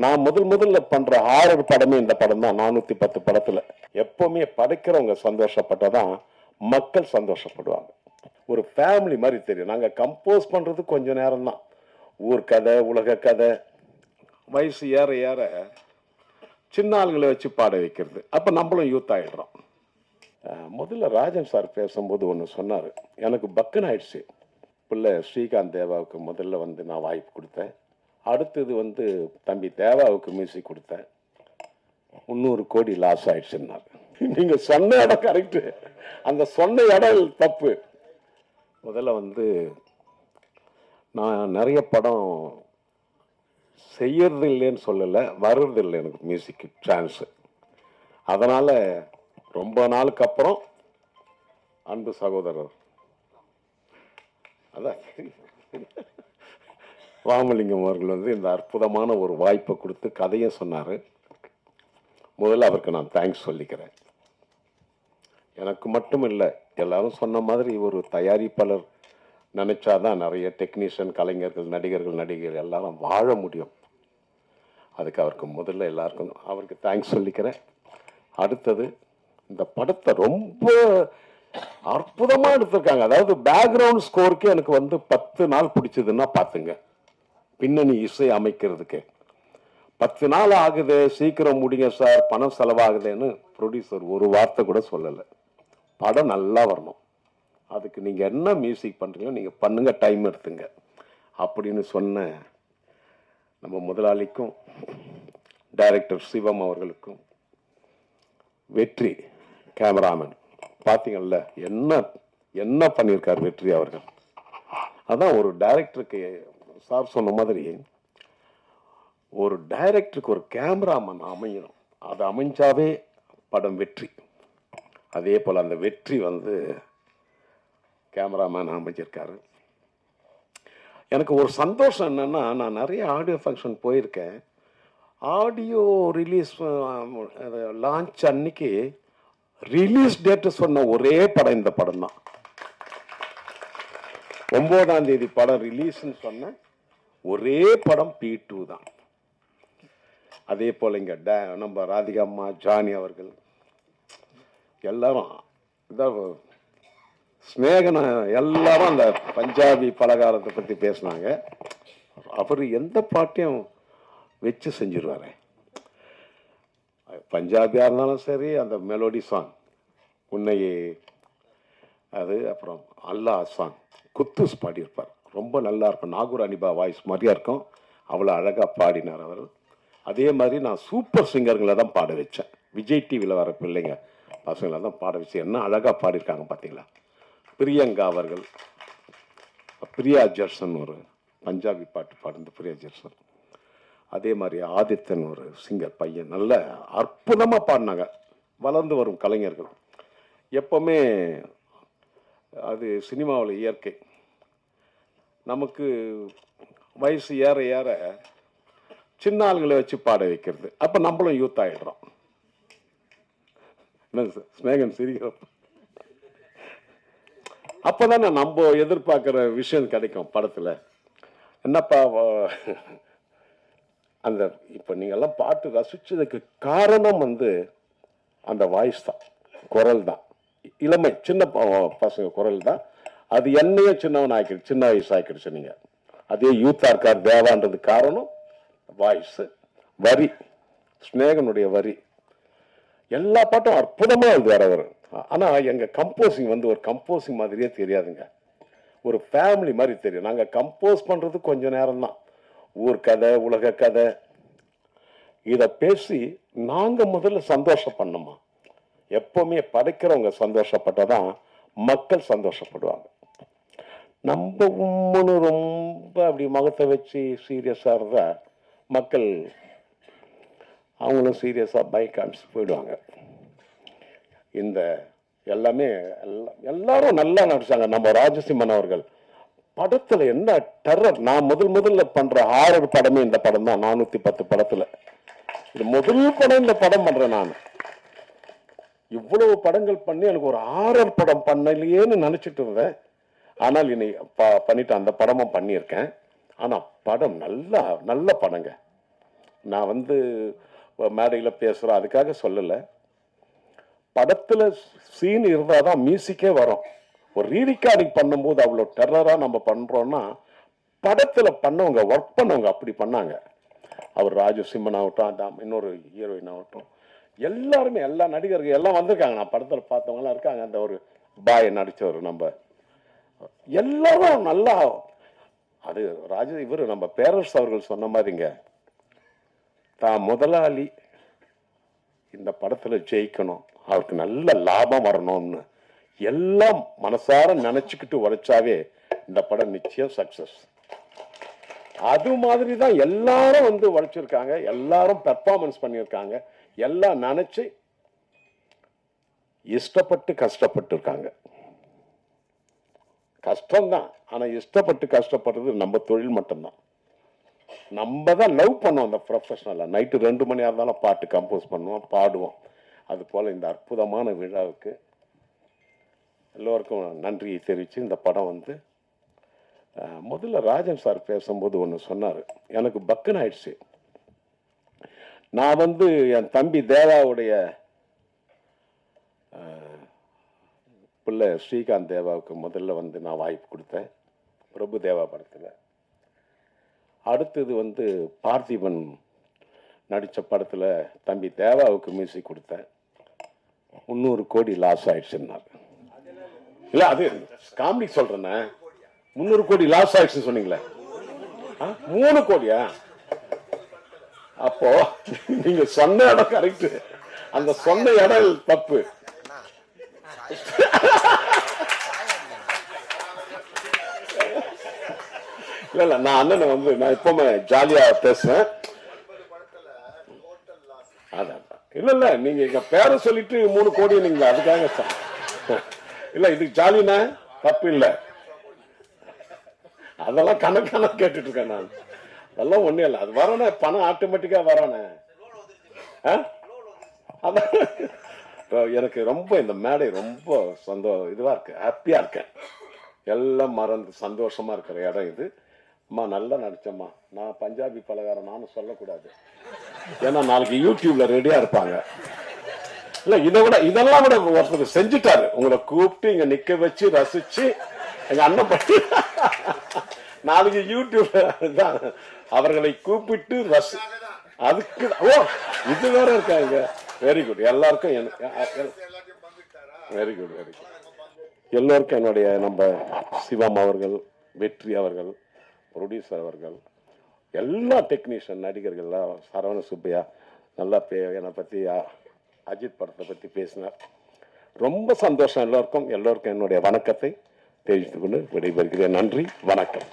நான் முதல்ல பண்ற ஹாரர் படமே இந்த படம் தான். 410 படத்துல எப்பவுமே படைக்கிறவங்க சந்தோஷப்பட்டாதான் மக்கள் சந்தோஷப்படுவாங்க. ஒரு ஃபேமிலி மாதிரி தெரியும். நாங்க கம்போஸ் பண்றது கொஞ்ச நேரம் தான். ஊர் கதை, உலக கதை, வயசு ஏற ஏற சின்ன ஆளுங்களை வச்சு பாட வைக்கிறது. அப்ப நம்மளும் யூத் ஆயிடுறோம். முதல்ல ராஜன் சார் பேசும்போது ஒன்று சொன்னார், எனக்கு பக்குன்னு ஆயிடுச்சு. பிள்ளை ஸ்ரீகாந்த் தேவாவுக்கு முதல்ல நான் வாய்ப்பு கொடுத்தேன். அடுத்தது தம்பி தேவாவுக்கு மியூசிக் கொடுத்தேன். 300 கோடி லாஸ் ஆயிடுச்சுன்னாரு. நீங்க சொன்ன இடம் கரெக்டு, அந்த சொன்ன இடம் தப்பு. முதல்ல நான் நிறைய படம் செய்யறது இல்லைன்னு சொல்லலை, வர்றது இல்லை எனக்கு மியூசிக் சான்ஸு. அதனால ரொம்ப நாளுக்கு அப்புறம் அன்பு சகோதரர் அதான் வாமலிங்கம் அவர்கள் இந்த அற்புதமான ஒரு வாய்ப்பை கொடுத்து கதையும் சொன்னார். முதல்ல அவருக்கு நான் தேங்க்ஸ் சொல்லிக்கிறேன். எனக்கு மட்டும் இல்லை, எல்லாரும் சொன்ன மாதிரி ஒரு தயாரிப்பாளர் நினைச்சாதான் நிறைய டெக்னீஷியன், கலைஞர்கள், நடிகர்கள் எல்லாரும் வாழ முடியும். அதுக்கு அவருக்கு முதல்ல எல்லாருக்கும் அவருக்கு தேங்க்ஸ் சொல்லிக்கிறேன். அடுத்தது, இந்த படத்தை ரொம்ப அற்புதமா எடுத்திருக்காங்க. அதாவது பேக்ரவுண்ட் ஸ்கோருக்கு எனக்கு 10 நாள் பிடிச்சதுன்னா பாத்துங்க. பின்னணி இசை அமைக்கிறதுக்கு 10 நாள் ஆகுது, சீக்கிரம் முடிங்க சார், பணம் செலவாகுதுன்னு ப்ரொடியூசர் ஒரு வார்த்தை கூட சொல்லலை. படம் நல்லா வரணும், அதுக்கு நீங்க என்ன மியூசிக் பண்றீங்களோ நீங்க பண்ணுங்க, டைம் எடுத்துங்க அப்படின்னு சொன்ன நம்ம முதலாளிக்கும் டைரக்டர் சிவம் அவர்களுக்கும், வெற்றி கேமராமேன் பார்த்தீங்கல்ல என்ன என்ன பண்ணியிருக்கார் வெற்றி அவர்கள். அதான் ஒரு டைரக்டருக்கு சார் சொன்ன மாதிரி ஒரு டைரக்டருக்கு ஒரு கேமராமேன் அமையணும். அது அமைஞ்சாவே படம் வெற்றி. அதே போல் அந்த வெற்றி கேமராமேன் அமைஞ்சிருக்காரு. எனக்கு ஒரு சந்தோஷம் என்னன்னா, நான் நிறைய ஆடியோ ஃபங்க்ஷன் போயிருக்கேன். ஆடியோ ரிலீஸ் லான்ச் அன்னைக்கு ரிலீஸ் டேட்டு சொன்ன ஒரே படம் இந்த படம் தான். 9ஆம் தேதி படம் ரிலீஸ்ன்னு சொன்ன ஒரே படம் P2 தான். அதே போல இங்க நம்ம ராதிகா அம்மா, ஜானி அவர்கள் எல்லாரும் ஸ்நேகன எல்லாரும் அந்த பஞ்சாபி பலகாரத்தை பத்தி பேசினாங்க. அவர் எந்த பாட்டையும் வச்சு செஞ்சிருவாரு. பஞ்சாபியா இருந்தாலும் சரி, அந்த மெலோடி சாங் உன்னையே, அது அப்புறம் அல்லா சாங் குத்துஸ் பாடியிருப்பார். ரொம்ப நல்லா இருக்கும். நாகூர் அனிபா வாய்ஸ் மாதிரியா இருக்கும். அவ்வளோ அழகாக பாடினார் அவர். அதே மாதிரி நான் சூப்பர் சிங்கர்களை தான் பாட வச்சேன். விஜய் டிவியில் வர பிள்ளைங்க பசங்களை தான் பாட வச்சு என்ன அழகாக பாடியிருக்காங்க பார்த்தீங்களா. பிரியங்கா அவர்கள், பிரியா ஜெர்சன் ஒரு பஞ்சாபி பாட்டு பாடுந்த பிரியா ஜெர்சன். அதே மாதிரி ஆதித்தன் ஒரு சிங்கர் பையன் நல்ல அற்புதமாக பாடினாங்க. வளர்ந்து வரும் கலைஞர்கள் எப்பவுமே அது சினிமாவில் இயற்கை. நமக்கு வயசு ஏற ஏற சின்ன ஆளுங்களை வச்சு பாட வைக்கிறது. அப்போ நம்மளும் யூத் ஆகிடுறோம். ஸ்நேகன் சிரிக்கிறப்ப அப்போதானே நம்ம எதிர்பார்க்குற விஷயம் கிடைக்கும் படத்தில். என்னப்பா அந்த இப்போ நீங்கள்லாம் பாட்டு ரசிச்சதுக்கு காரணம் அந்த வாய்ஸ் தான், குரல் தான். இளமை சின்ன பசங்க குரல் தான். அது என்னையும் சின்னவன் ஆக்கிடுச்சு, சின்ன வயசு ஆக்கிடுச்சு. நீங்கள் அதே யூத்தாக இருக்கார் தேவான்றது காரணம் வாய்ஸ், வரி, ஸ்நேகனுடைய வரி. எல்லா பாட்டும் அற்புதமாக வேற வரும். ஆனால் எங்கள் கம்போசிங் ஒரு கம்போசிங் மாதிரியே தெரியாதுங்க. ஒரு ஃபேமிலி மாதிரி தெரியும். நாங்கள் கம்போஸ் பண்ணுறது கொஞ்சம் நேரம் தான். ஊர் கதை, உலக கதை, இதை பேசி நாங்கள் முதல்ல சந்தோஷப்படணுமா. எப்பவுமே படைக்கிறவங்க சந்தோஷப்பட்டாதான் மக்கள் சந்தோஷப்படுவாங்க. நம்ம உம்முன்னு ரொம்ப அப்படி முகத்தை வச்சு சீரியஸாக இருந்தால் மக்கள் அவங்களும் சீரியஸாக பைக்கான்ஸ் போயிடுவாங்க. இந்த எல்லாமே எல்லாரும் நல்லா நடிச்சாங்க. நம்ம ராஜசிம்மன் அவர்கள் படத்துல என்ன டெரர். நான் முதல்ல பண்ற ஹாரர் படமே இந்த படம் தான். 410 படத்துல இது முதல் படம் இந்த படம் பண்றேன். நான் இவ்வளவு படங்கள் பண்ணி எனக்கு ஒரு ஹாரர் படம் பண்ணலையேன்னு நினைச்சிட்டு இருந்தேன். ஆனால் இனி பண்ணிட்டு அந்த படமும் பண்ணியிருக்கேன். ஆனா படம் நல்ல படங்க. நான் வந்து மேடையில் பேசுகிறோம் அதுக்காக சொல்லலை. படத்தில் சீன் இருந்தால் தான் மியூசிக்கே வரும். ஒரு ரீரிகார்டிங் பண்ணும்போது அவ்வளோ டெரராக நம்ம பண்ணுறோன்னா படத்தில் பண்ணவங்க ஒர்க் பண்ணவங்க அப்படி பண்ணாங்க. அவர் ராஜு சிம்மன் ஆகட்டும், இன்னொரு ஹீரோயின் ஆகட்டும், எல்லாருமே எல்லா நடிகர்கள் எல்லாம் வந்திருக்காங்க. நான் படத்தில் பார்த்தவங்களாம் இருக்காங்க. அந்த ஒரு பாய் நடித்தவர் நம்ம எல்லாரும் நல்லா. அது ராஜு இவர் நம்ம பேரரசு அவர்கள் சொன்ன மாதிரிங்க, தான் முதலாளி இந்த படத்தில் ஜெயிக்கணும், அவருக்கு நல்ல லாபம் வரணும்னு எல்லாம் மனசார நினைச்சுக்கிட்டு உழைச்சாவே இந்த படம் நிச்சயம் சக்சஸ். அது மாதிரி தான் எல்லாரும் வந்து உழைச்சிருக்காங்க, எல்லாரும் பெர்ஃபார்மன்ஸ் பண்ணியிருக்காங்க, எல்லாம் நினைச்சு இஷ்டப்பட்டு கஷ்டப்பட்டு இருக்காங்க. கஷ்டம்தான், ஆனா இஷ்டப்பட்டு கஷ்டப்படுறது நம்ம தொழில் மட்டும்தான். நம்ம தான் லவ் பண்ணோம் அந்த ப்ரொஃபஷனலா. நைட்டு 2 மணியாக இருந்தாலும் பாட்டு கம்போஸ் பண்ணுவோம், பாடுவோம். அது போல் இந்த அற்புதமான விழாவுக்கு எல்லோருக்கும் நன்றியை தெரிவித்து இந்த படம் வந்து முதல்ல ராஜன் சார் பேசும்போது ஒன்று சொன்னார், எனக்கு பக்குன்னு ஆயிடுச்சு. நான் வந்து என் தம்பி தேவாவுடைய பிள்ளை ஸ்ரீகாந்த் தேவாவுக்கு முதல்ல வந்து நான் வாய்ப்பு கொடுத்தேன் பிரபு தேவா படத்தில். அடுத்தது வந்து பார்த்திபன் நடித்த படத்தில் தம்பி தேவாவுக்கு மியூசிக் கொடுத்தேன். 300 கோடி லாஸ் ஆயிடுச்சுன்னார். இல்லை அது காமெடி சொல்கிறேண்ணே. 300 கோடி லாஸ் ஆயிடுச்சுன்னு சொன்னீங்களே, 3 கோடியா? அப்போ நீங்க சொன்ன இடம் கரெக்ட், அந்த சொன்ன இடம் தப்பு. இல்ல இல்ல, நான் அண்ணனை வந்து நான் எப்பவுமே ஜாலியா பேசுவேன். அதான் இல்ல இல்ல, நீங்க எங்க பேரை சொல்லிட்டு 3 கோடி நீங்க அதுக்காக இல்ல, இதுக்கு ஜாலினா தப்பு இல்லை. அதெல்லாம் கணக்கான கேட்டுட்டு இருக்கேன் நான். அதெல்லாம் ஒண்ணும் இல்லை, அது வரணும், பணம் ஆட்டோமேட்டிக்கா வரணும். அதான் எனக்கு ரொம்ப இந்த மேடை ரொம்ப இதுவா இருக்கு, ஹாப்பியா இருக்கேன். எல்லாம் மறந்து சந்தோஷமா இருக்கிற இடம் இது. அம்மா நல்லா நடிச்சம்மா. நான் பஞ்சாபி பலகாரம் நானும் சொல்லக்கூடாது, ஏன்னா நாளைக்கு யூடியூப்ல ரெடியா இருப்பாங்க. இல்ல இதெல்லாம் விட ஒருத்தர் செஞ்சுட்டாரு, உங்களை கூப்பிட்டு இங்க நிக்க வச்சு ரசிச்சு எங்க அண்ணன் பண்ணி நாளைக்கு யூடியூப்ல அவர்களை கூப்பிட்டு அதுக்கு இது வேற இருக்காங்க. Very good. எல்லாருக்கும் வெரி குட் வெரி குட். எல்லோருக்கும் என்னுடைய நம்ம சிவம் அவர்கள், வெற்றி அவர்கள், ப்ரொடியூசர் அவர்கள், எல்லா டெக்னீஷியன் நடிகர்கள்லாம், சரவண சுப்பையா நல்லா என்னை பற்றி அஜித் படத்தை பற்றி பேசினார். ரொம்ப சந்தோஷம். எல்லோருக்கும் என்னுடைய வணக்கத்தை தெரிவித்துக் கொண்டு விடைபெறுகிறேன். நன்றி, வணக்கம்.